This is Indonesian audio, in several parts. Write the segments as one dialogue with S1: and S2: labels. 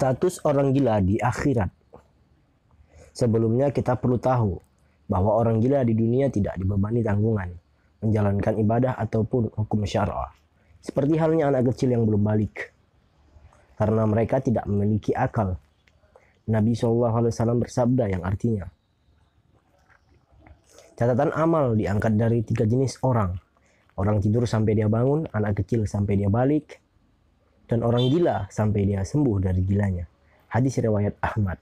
S1: Status orang gila di akhirat. Sebelumnya kita perlu tahu bahwa orang gila di dunia tidak dibebani tanggungan, menjalankan ibadah ataupun hukum syara. Seperti halnya anak kecil yang belum balik. Karena mereka tidak memiliki akal. Nabi SAW bersabda yang artinya, catatan amal diangkat dari 3 jenis orang. Orang tidur sampai dia bangun, anak kecil sampai dia balik, dan orang gila sampai dia sembuh dari gilanya. Hadis riwayat Ahmad.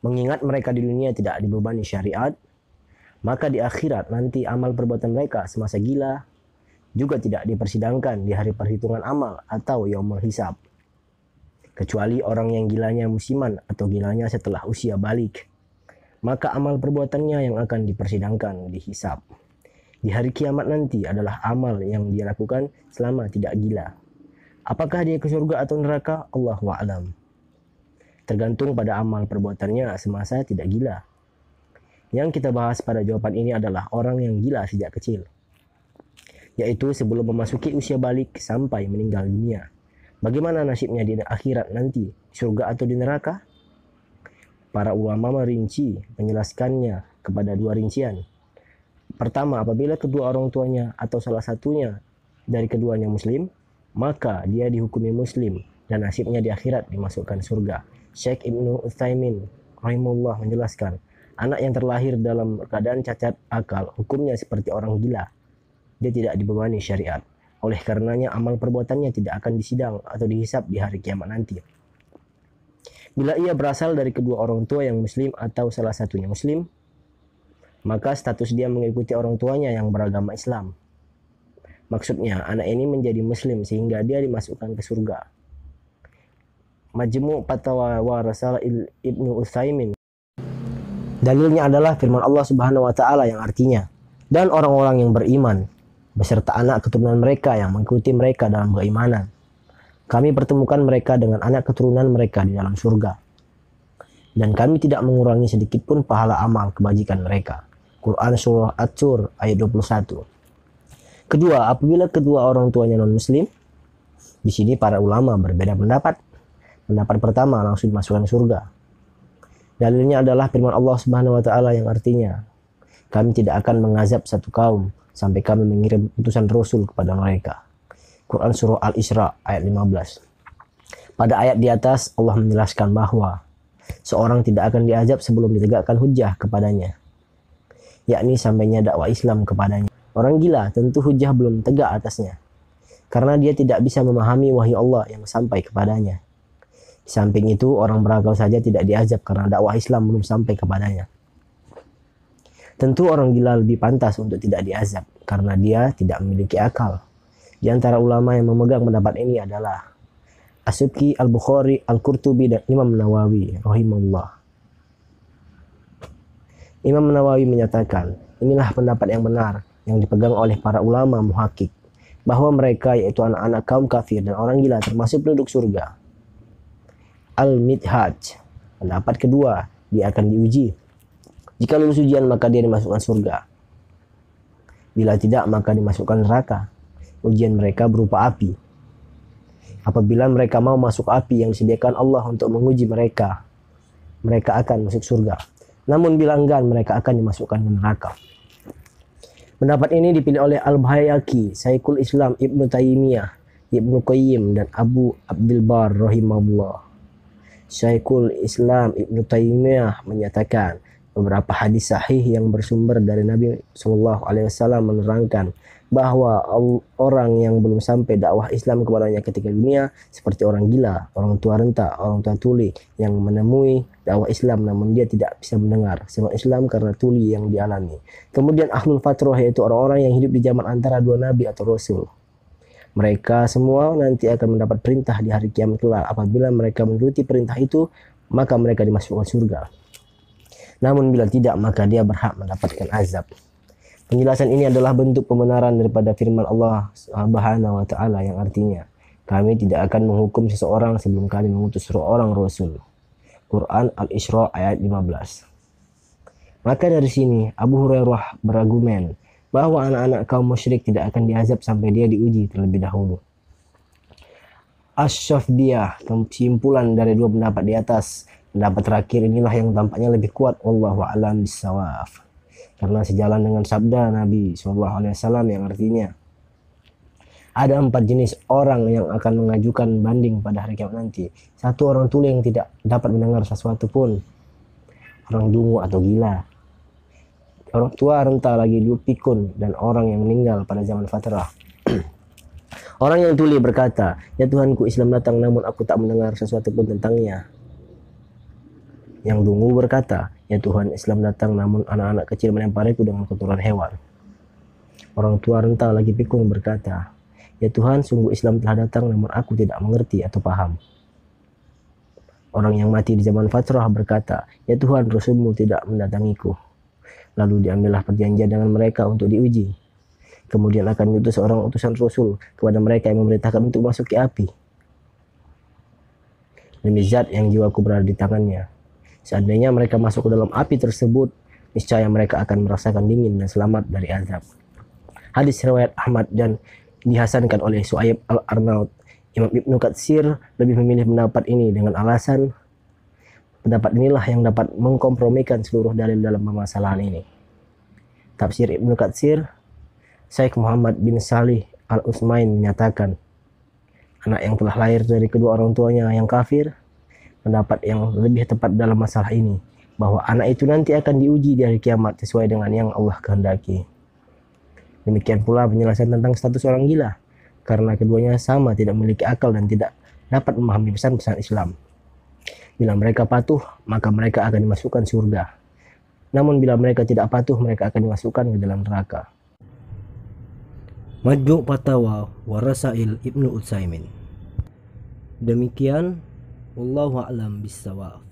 S1: Mengingat mereka di dunia tidak dibebani syariat, maka di akhirat nanti amal perbuatan mereka semasa gila juga tidak dipersidangkan di hari perhitungan amal atau yaumul hisab. Kecuali orang yang gilanya musiman atau gilanya setelah usia balik, maka amal perbuatannya yang akan dipersidangkan di hisab. Di hari kiamat nanti adalah amal yang dia lakukan selama tidak gila. Apakah dia ke surga atau neraka? Allahu a'lam. Tergantung pada amal perbuatannya semasa tidak gila. Yang kita bahas pada jawaban ini adalah orang yang gila sejak kecil, yaitu sebelum memasuki usia balik sampai meninggal dunia. Bagaimana nasibnya di akhirat nanti, surga atau di neraka? Para ulama merinci menjelaskannya kepada 2 rincian. Pertama, apabila kedua orang tuanya atau salah satunya dari keduanya muslim, maka dia dihukumi muslim dan nasibnya di akhirat dimasukkan surga. Syekh Ibnu Utsaimin rahimahullah menjelaskan, anak yang terlahir dalam keadaan cacat akal hukumnya seperti orang gila. Dia tidak dibebani syariat. Oleh karenanya amal perbuatannya tidak akan disidang atau dihisab di hari kiamat nanti. Bila ia berasal dari kedua orang tua yang muslim atau salah satunya muslim, maka status dia mengikuti orang tuanya yang beragama Islam. Maksudnya, anak ini menjadi muslim sehingga dia dimasukkan ke surga. Majmu' Fatawa wa Rasail Ibnu Utsaimin. Dalilnya adalah firman Allah Subhanahu wa taala yang artinya, dan orang-orang yang beriman beserta anak keturunan mereka yang mengikuti mereka dalam keimanan, kami pertemukan mereka dengan anak keturunan mereka di dalam surga. Dan kami tidak mengurangi sedikit pun pahala amal kebajikan mereka. Quran Surah At-Tur ayat 21. Kedua, apabila kedua orang tuanya non-muslim, di sini para ulama berbeda pendapat. Pendapat pertama langsung dimasukkan surga. Dalilnya adalah firman Allah Subhanahu wa taala yang artinya, kami tidak akan mengazab satu kaum sampai kami mengirim utusan Rasul kepada mereka. Quran Surah Al-Isra ayat 15. Pada ayat di atas Allah menjelaskan bahwa seorang tidak akan diazab sebelum ditegakkan hujjah kepadanya, yakni sampainya dakwah Islam kepadanya. Orang gila tentu hujjah belum tegak atasnya, karena dia tidak bisa memahami wahyu Allah yang sampai kepadanya. Di samping itu, orang berakal saja tidak diazab karena dakwah Islam belum sampai kepadanya. Tentu orang gila lebih pantas untuk tidak diazab karena dia tidak memiliki akal. Di antara ulama yang memegang pendapat ini adalah As-Subki, Al-Bukhari, Al-Qurtubi, dan Imam Nawawi rahimahullah. Imam Nawawi menyatakan, inilah pendapat yang benar yang dipegang oleh para ulama muhakkik, bahwa mereka yaitu anak-anak kaum kafir dan orang gila termasuk penduduk surga. Al-Midhaj, pendapat kedua, dia akan diuji. Jika lulus ujian maka dia dimasukkan surga. Bila tidak maka dimasukkan neraka. Ujian mereka berupa api. Apabila mereka mau masuk api yang disediakan Allah untuk menguji mereka, mereka akan masuk surga. Namun bila enggan mereka akan dimasukkan ke neraka. Pendapat ini dipilih oleh Al-Baihaqi, Syekhul Islam Ibnu Taimiyah, Ibnu Qayyim, dan Abu Abdul Bar rahimahullah. Syekhul Islam Ibnu Taimiyah menyatakan beberapa hadis sahih yang bersumber dari Nabi SAW menerangkan bahwa orang yang belum sampai dakwah Islam kepadanya ketika dunia seperti orang gila, orang tua renta, orang tua tuli yang menemui dakwah Islam namun dia tidak bisa mendengar sebab Islam karena tuli yang dialami. Kemudian ahlul fatrah yaitu orang-orang yang hidup di zaman antara 2 nabi atau rasul. Mereka semua nanti akan mendapat perintah di hari kiamat kelak. Apabila mereka menuruti perintah itu, maka mereka dimasukkan surga. Namun bila tidak, maka dia berhak mendapatkan azab. Penjelasan ini adalah bentuk pembenaran daripada firman Allah Subhanahu wa taala yang artinya, kami tidak akan menghukum seseorang sebelum kami mengutus seorang rasul. Quran Al-Isra ayat 15. Maka dari sini Abu Hurairah berargumen bahwa anak-anak kaum musyrik tidak akan diazab sampai dia diuji terlebih dahulu. Asy-Syafdiyah, kesimpulan dari dua pendapat di atas, pendapat terakhir inilah yang tampaknya lebih kuat, wallahu a'lam bissawab, karena sejalan dengan sabda Nabi SAW yang artinya ada 4 jenis orang yang akan mengajukan banding pada hari kiamat nanti. Satu, orang tuli yang tidak dapat mendengar sesuatu pun, orang dungu atau gila, orang tua renta lagi pikun, dan orang yang meninggal pada zaman fatrah. Orang yang tuli berkata, ya Tuhanku, Islam datang namun aku tak mendengar sesuatu pun tentangnya. Yang dungu berkata, ya Tuhan, Islam datang namun anak-anak kecil melempariku dengan kotoran hewan. Orang tua renta lagi pikun berkata, ya Tuhan, sungguh Islam telah datang namun aku tidak mengerti atau paham. Orang yang mati di zaman fatrah berkata, ya Tuhan, Rasulmu tidak mendatangiku. Lalu diambillah perjanjian dengan mereka untuk diuji. Kemudian akan diutus seorang utusan Rasul kepada mereka yang memerintahkan untuk masuk ke api. Demi zat yang jiwaku berada di tangannya, seandainya mereka masuk ke dalam api tersebut, niscaya mereka akan merasakan dingin dan selamat dari azab. Hadis riwayat Ahmad dan dihasankan oleh Su'aib al-Arnaud. Imam Ibnu Katsir lebih memilih pendapat ini dengan alasan pendapat inilah yang dapat mengkompromikan seluruh dalil dalam permasalahan ini. Tafsir Ibnu Katsir, Syekh Muhammad bin Salih al-Utsmain menyatakan, anak yang telah lahir dari kedua orang tuanya yang kafir, pendapat yang lebih tepat dalam masalah ini, bahwa anak itu nanti akan diuji di hari kiamat sesuai dengan yang Allah kehendaki. Demikian pula penjelasan tentang status orang gila, karena keduanya sama tidak memiliki akal dan tidak dapat memahami pesan-pesan Islam. Bila mereka patuh, maka mereka akan dimasukkan surga. Namun bila mereka tidak patuh, mereka akan dimasukkan ke dalam neraka. Majmu' Fatawa wa Rasail Ibnu Utsaimin. Demikian, wallahu a'lam bissawab.